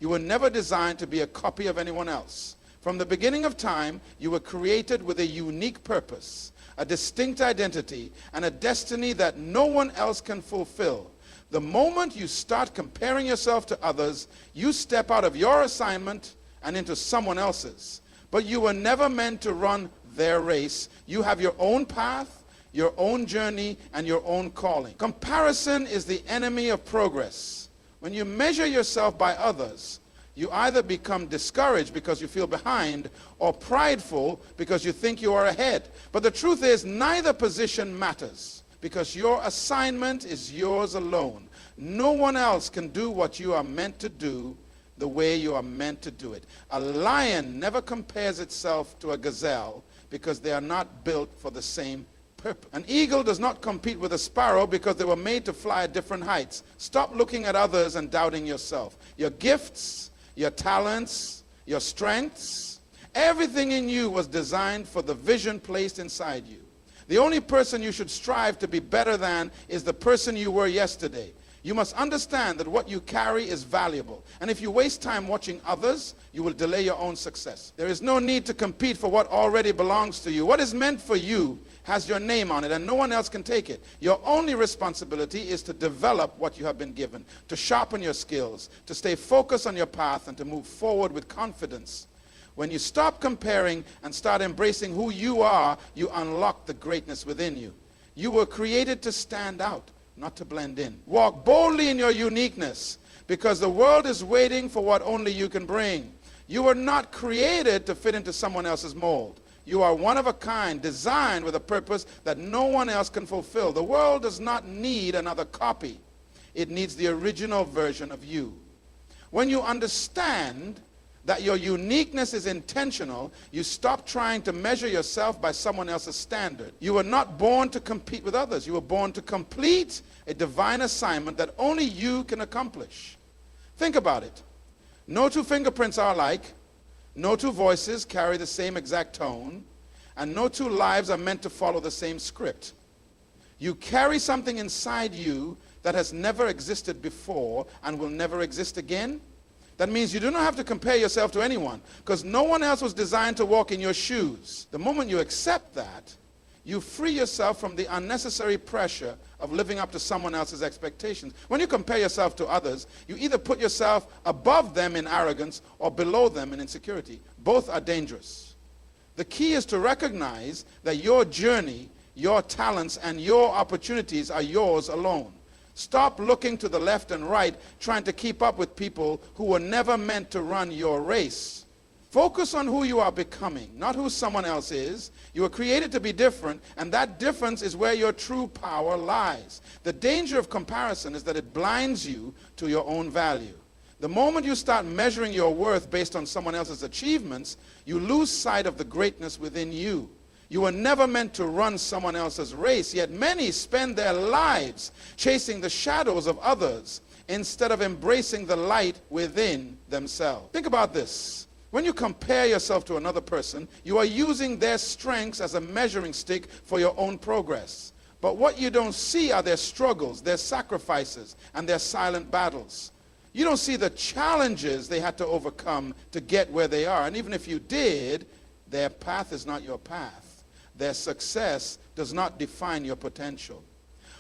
You were never designed to be a copy of anyone else. From the beginning of time, you were created with a unique purpose, a distinct identity, and a destiny that no one else can fulfill. The moment you start comparing yourself to others, you step out of your assignment and into someone else's. But you were never meant to run their race. You have your own path, your own journey, and your own calling. Comparison is the enemy of progress. When you measure yourself by others, you either become discouraged because you feel behind, or prideful because you think you are ahead. But the truth is, neither position matters, because your assignment is yours alone. No one else can do what you are meant to do the way you are meant to do it. A lion never compares itself to a gazelle, because they are not built for the same purpose. An eagle does not compete with a sparrow because they were made to fly at different heights. Stop looking at others and doubting yourself. Your gifts, your talents, your strengths, everything in you was designed for the vision placed inside you. The only person you should strive to be better than is the person you were yesterday. You must understand that what you carry is valuable. And if you waste time watching others, you will delay your own success. There is no need to compete for what already belongs to you. What is meant for you has your name on it, and no one else can take it. Your only responsibility is to develop what you have been given, to sharpen your skills, to stay focused on your path, and to move forward with confidence. When you stop comparing and start embracing who you are, you unlock the greatness within you. You were created to stand out, not to blend in. Walk boldly in your uniqueness, because the world is waiting for what only you can bring. You were not created to fit into someone else's mold. You are one of a kind, designed with a purpose that no one else can fulfill. The world does not need another copy. It needs the original version of you. When you understand that your uniqueness is intentional, you stop trying to measure yourself by someone else's standard. You were not born to compete with others. You were born to complete a divine assignment that only you can accomplish. Think about it. No two fingerprints are alike. No two voices carry the same exact tone. And no two lives are meant to follow the same script. You carry something inside you that has never existed before and will never exist again. That means you do not have to compare yourself to anyone, because no one else was designed to walk in your shoes. The moment you accept that, you free yourself from the unnecessary pressure of living up to someone else's expectations. When you compare yourself to others, you either put yourself above them in arrogance or below them in insecurity. Both are dangerous. The key is to recognize that your journey, your talents, and your opportunities are yours alone. Stop looking to the left and right, trying to keep up with people who were never meant to run your race. Focus on who you are becoming, not who someone else is. You were created to be different, and that difference is where your true power lies. The danger of comparison is that it blinds you to your own value. The moment you start measuring your worth based on someone else's achievements, you lose sight of the greatness within you. You were never meant to run someone else's race, yet many spend their lives chasing the shadows of others instead of embracing the light within themselves. Think about this. When you compare yourself to another person, you are using their strengths as a measuring stick for your own progress. But what you don't see are their struggles, their sacrifices, and their silent battles. You don't see the challenges they had to overcome to get where they are. And even if you did, their path is not your path. Their success does not define your potential.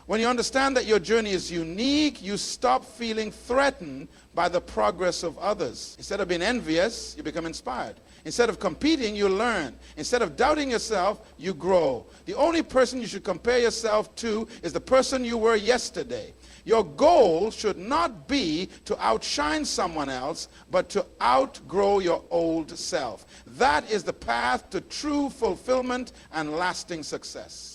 When you understand that your journey is unique, you stop feeling threatened by the progress of others. Instead of being envious, you become inspired. Instead of competing, you learn. Instead of doubting yourself, you grow. The only person you should compare yourself to is the person you were yesterday. Your goal should not be to outshine someone else, but to outgrow your old self. That is the path to true fulfillment and lasting success.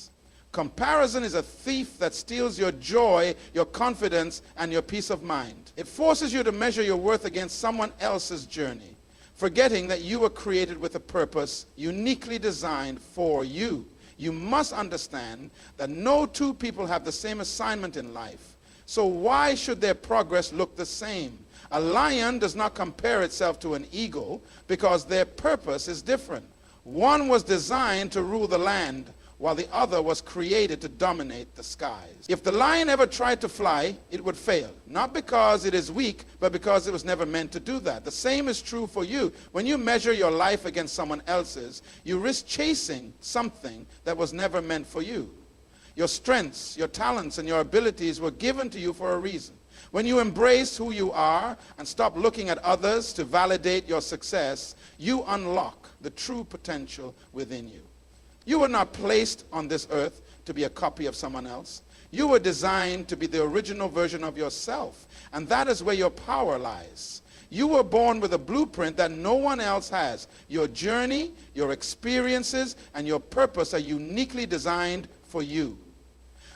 Comparison is a thief that steals your joy, your confidence, and your peace of mind. It forces you to measure your worth against someone else's journey, forgetting that you were created with a purpose uniquely designed for you. You must understand that no two people have the same assignment in life. So why should their progress look the same? A lion does not compare itself to an eagle because their purpose is different. One was designed to rule the land, while the other was created to dominate the skies. If the lion ever tried to fly, it would fail. Not because it is weak, but because it was never meant to do that. The same is true for you. When you measure your life against someone else's, you risk chasing something that was never meant for you. Your strengths, your talents, and your abilities were given to you for a reason. When you embrace who you are and stop looking at others to validate your success, you unlock the true potential within you. You were not placed on this earth to be a copy of someone else. You were designed to be the original version of yourself, and that is where your power lies. You were born with a blueprint that no one else has. Your journey, your experiences, and your purpose are uniquely designed for you.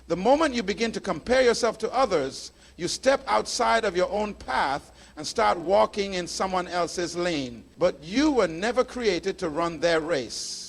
The moment you begin to compare yourself to others, you step outside of your own path and start walking in someone else's lane. But you were never created to run their race.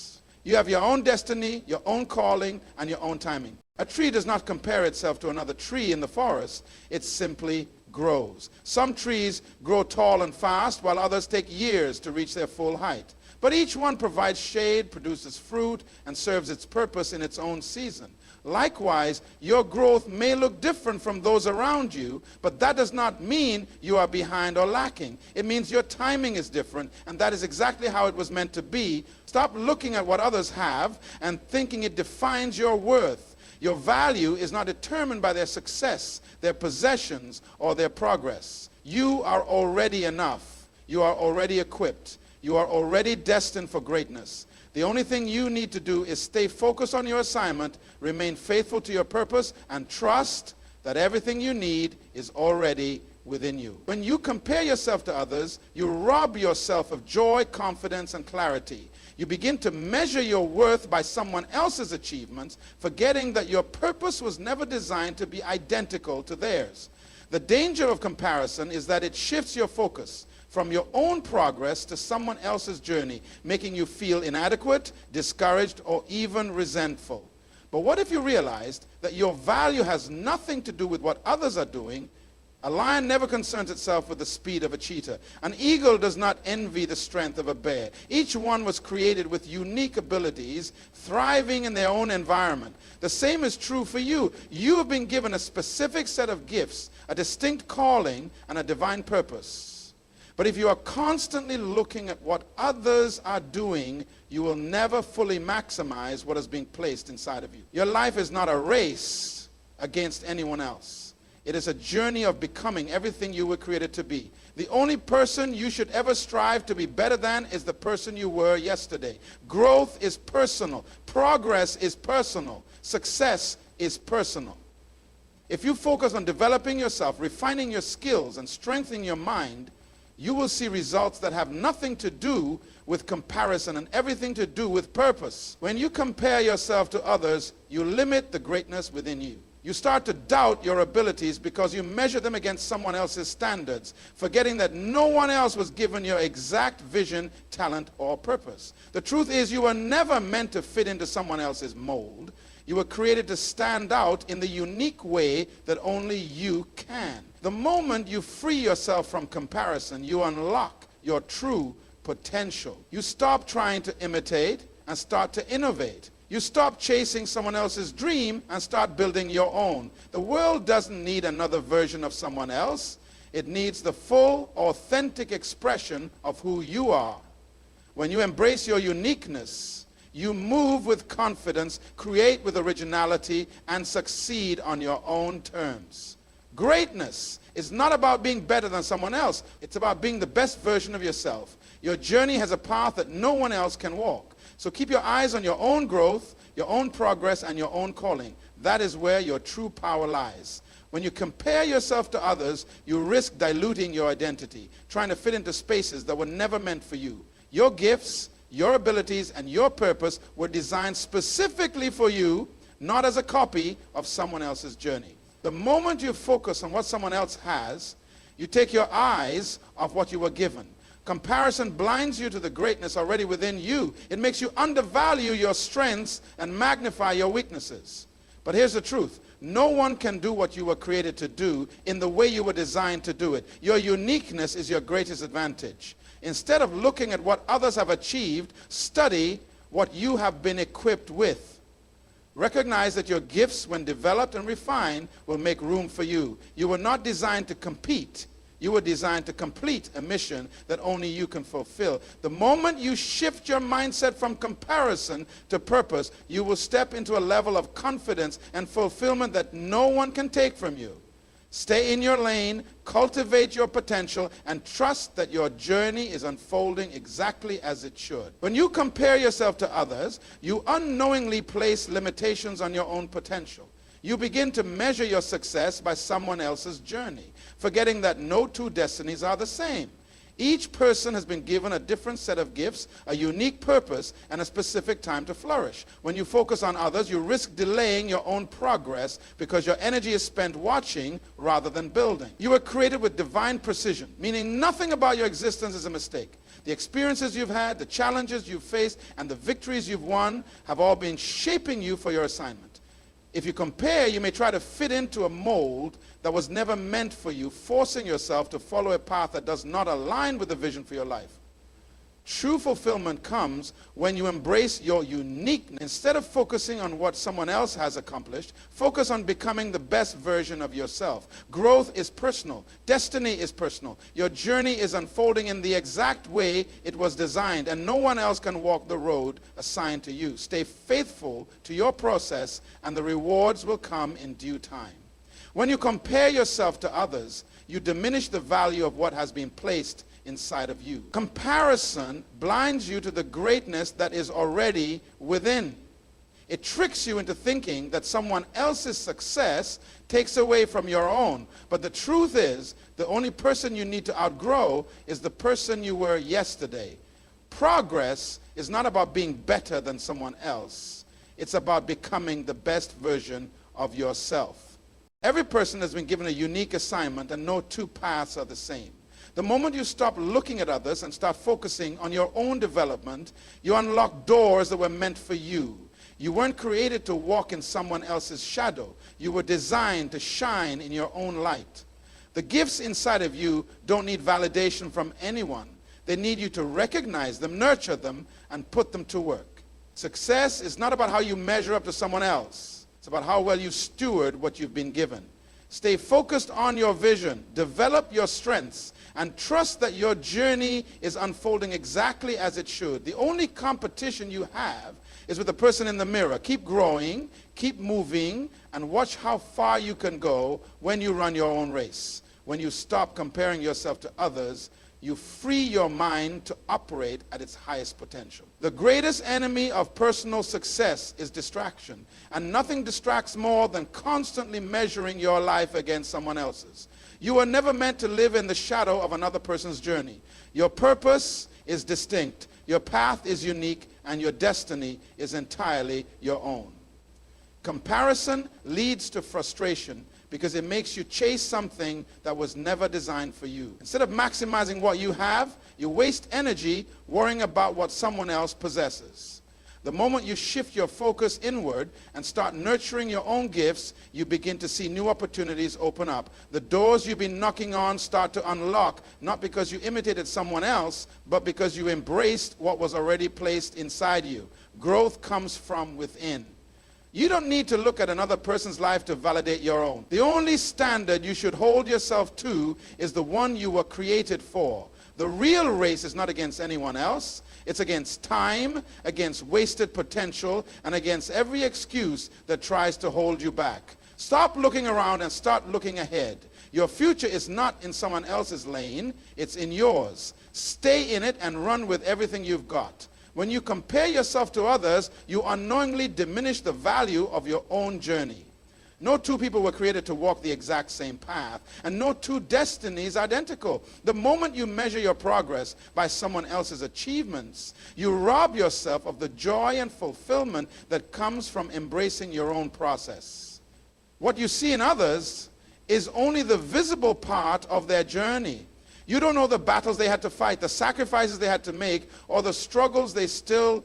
You have your own destiny, your own calling, and your own timing. A tree does not compare itself to another tree in the forest. It simply grows. Some trees grow tall and fast, while others take years to reach their full height. But each one provides shade, produces fruit, and serves its purpose in its own season. Likewise, your growth may look different from those around you, but that does not mean you are behind or lacking. It means your timing is different, and that is exactly how it was meant to be. Stop looking at what others have and thinking it defines your worth. Your value is not determined by their success, their possessions, or their progress. You are already enough. You are already equipped. You are already destined for greatness. The only thing you need to do is stay focused on your assignment, remain faithful to your purpose, and trust that everything you need is already within you. When you compare yourself to others, you rob yourself of joy, confidence, and clarity. You begin to measure your worth by someone else's achievements, forgetting that your purpose was never designed to be identical to theirs. The danger of comparison is that it shifts your focus from your own progress to someone else's journey, making you feel inadequate, discouraged, or even resentful. But what if you realized that your value has nothing to do with what others are doing? A lion never concerns itself with the speed of a cheetah. An eagle does not envy the strength of a bear. Each one was created with unique abilities, thriving in their own environment. The same is true for you. You have been given a specific set of gifts, a distinct calling, and a divine purpose. But if you are constantly looking at what others are doing, you will never fully maximize what is being placed inside of you. Your life is not a race against anyone else. It is a journey of becoming everything you were created to be. The only person you should ever strive to be better than is the person you were yesterday. Growth is personal. Progress is personal. Success is personal. If you focus on developing yourself, refining your skills, and strengthening your mind, you will see results that have nothing to do with comparison and everything to do with purpose. When you compare yourself to others, you limit the greatness within you. You start to doubt your abilities because you measure them against someone else's standards, forgetting that no one else was given your exact vision, talent, or purpose. The truth is, you were never meant to fit into someone else's mold. You were created to stand out in the unique way that only you can. The moment you free yourself from comparison, you unlock your true potential. You stop trying to imitate and start to innovate. You stop chasing someone else's dream and start building your own. The world doesn't need another version of someone else. It needs the full, authentic expression of who you are. When you embrace your uniqueness, you move with confidence, create with originality, and succeed on your own terms. Greatness is not about being better than someone else. It's about being the best version of yourself. Your journey has a path that no one else can walk. So keep your eyes on your own growth, your own progress, and your own calling. That is where your true power lies. When you compare yourself to others, you risk diluting your identity, trying to fit into spaces that were never meant for you. Your gifts, your abilities, and your purpose were designed specifically for you, not as a copy of someone else's journey. The moment you focus on what someone else has, you take your eyes off what you were given. Comparison blinds you to the greatness already within you. It makes you undervalue your strengths and magnify your weaknesses. But here's the truth. No one can do what you were created to do in the way you were designed to do it. Your uniqueness is your greatest advantage. Instead of looking at what others have achieved, study what you have been equipped with. Recognize that your gifts, when developed and refined, will make room for you. You were not designed to compete. You were designed to complete a mission that only you can fulfill. The moment you shift your mindset from comparison to purpose, you will step into a level of confidence and fulfillment that no one can take from you. Stay in your lane, cultivate your potential, and trust that your journey is unfolding exactly as it should. When you compare yourself to others, you unknowingly place limitations on your own potential. You begin to measure your success by someone else's journey, forgetting that no two destinies are the same. Each person has been given a different set of gifts, a unique purpose, and a specific time to flourish. When you focus on others, you risk delaying your own progress because your energy is spent watching rather than building. You were created with divine precision, meaning nothing about your existence is a mistake. The experiences you've had, the challenges you've faced, and the victories you've won have all been shaping you for your assignment. If you compare, you may try to fit into a mold that was never meant for you, forcing yourself to follow a path that does not align with the vision for your life. True fulfillment comes when you embrace your uniqueness. Instead of focusing on what someone else has accomplished, focus on becoming the best version of yourself. Growth is personal. Destiny is personal. Your journey is unfolding in the exact way it was designed, and no one else can walk the road assigned to you. Stay faithful to your process, and the rewards will come in due time. When you compare yourself to others, you diminish the value of what has been placed inside of you. Comparison blinds you to the greatness that is already within. It tricks you into thinking that someone else's success takes away from your own. But the truth is, the only person you need to outgrow is the person you were yesterday. Progress is not about being better than someone else. It's about becoming the best version of yourself. Every person has been given a unique assignment, and no two paths are the same. The moment you stop looking at others and start focusing on your own development, you unlock doors that were meant for you. You weren't created to walk in someone else's shadow. You were designed to shine in your own light. The gifts inside of you don't need validation from anyone. They need you to recognize them, nurture them, and put them to work. Success is not about how you measure up to someone else. It's about how well you steward what you've been given. Stay focused on your vision, develop your strengths, and trust that your journey is unfolding exactly as it should. The only competition you have is with the person in the mirror. Keep growing, keep moving, and watch how far you can go when you run your own race. When you stop comparing yourself to others, you free your mind to operate at its highest potential. The greatest enemy of personal success is distraction, and nothing distracts more than constantly measuring your life against someone else's. You were never meant to live in the shadow of another person's journey. Your purpose is distinct, your path is unique, and your destiny is entirely your own. Comparison leads to frustration because it makes you chase something that was never designed for you. Instead of maximizing what you have, you waste energy worrying about what someone else possesses. The moment you shift your focus inward and start nurturing your own gifts, you begin to see new opportunities open up. The doors you've been knocking on start to unlock, not because you imitated someone else, but because you embraced what was already placed inside you. Growth comes from within. You don't need to look at another person's life to validate your own. The only standard you should hold yourself to is the one you were created for. The real race is not against anyone else. It's against time, against wasted potential, and against every excuse that tries to hold you back. Stop looking around and start looking ahead. Your future is not in someone else's lane, it's in yours. Stay in it and run with everything you've got. When you compare yourself to others, you unknowingly diminish the value of your own journey. No two people were created to walk the exact same path, and no two destinies identical. The moment you measure your progress by someone else's achievements, you rob yourself of the joy and fulfillment that comes from embracing your own process. What you see in others is only the visible part of their journey. You don't know the battles they had to fight, the sacrifices they had to make, or the struggles they still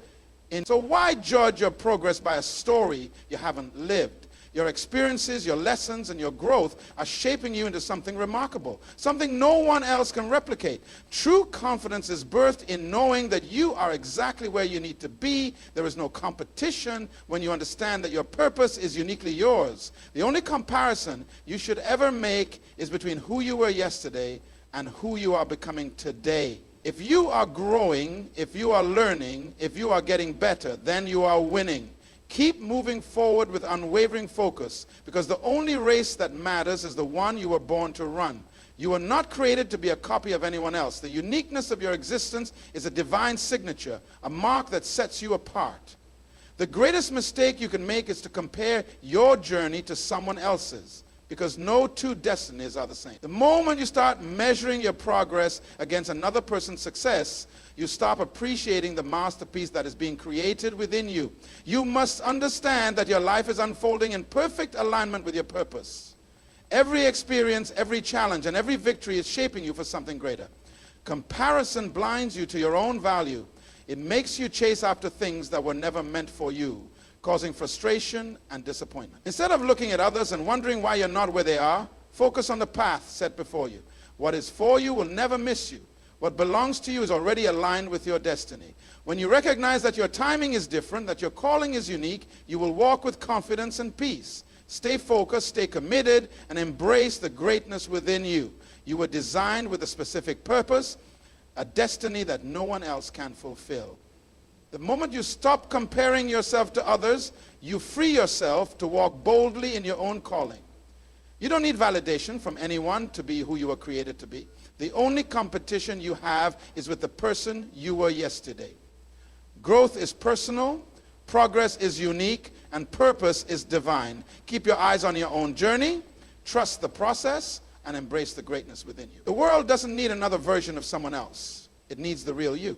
in. So why judge your progress by a story you haven't lived? Your experiences, your lessons, and your growth are shaping you into something remarkable, something no one else can replicate. True confidence is birthed in knowing that you are exactly where you need to be. There is no competition when you understand that your purpose is uniquely yours. The only comparison you should ever make is between who you were yesterday and who you are becoming today. If you are growing, if you are learning, if you are getting better, then you are winning. Keep moving forward with unwavering focus, because the only race that matters is the one you were born to run. You were not created to be a copy of anyone else. The uniqueness of your existence is a divine signature, a mark that sets you apart. The greatest mistake you can make is to compare your journey to someone else's, because no two destinies are the same. The moment you start measuring your progress against another person's success, you stop appreciating the masterpiece that is being created within you. You must understand that your life is unfolding in perfect alignment with your purpose. Every experience, every challenge, and every victory is shaping you for something greater. Comparison blinds you to your own value. It makes you chase after things that were never meant for you, causing frustration and disappointment. Instead of looking at others and wondering why you're not where they are, focus on the path set before you. What is for you will never miss you. What belongs to you is already aligned with your destiny. When you recognize that your timing is different, that your calling is unique, you will walk with confidence and peace. Stay focused, stay committed, and embrace the greatness within you. You were designed with a specific purpose, a destiny that no one else can fulfill. The moment you stop comparing yourself to others, you free yourself to walk boldly in your own calling. You don't need validation from anyone to be who you were created to be. The only competition you have is with the person you were yesterday. Growth is personal, progress is unique, and purpose is divine. Keep your eyes on your own journey, trust the process, and embrace the greatness within you. The world doesn't need another version of someone else. It needs the real you.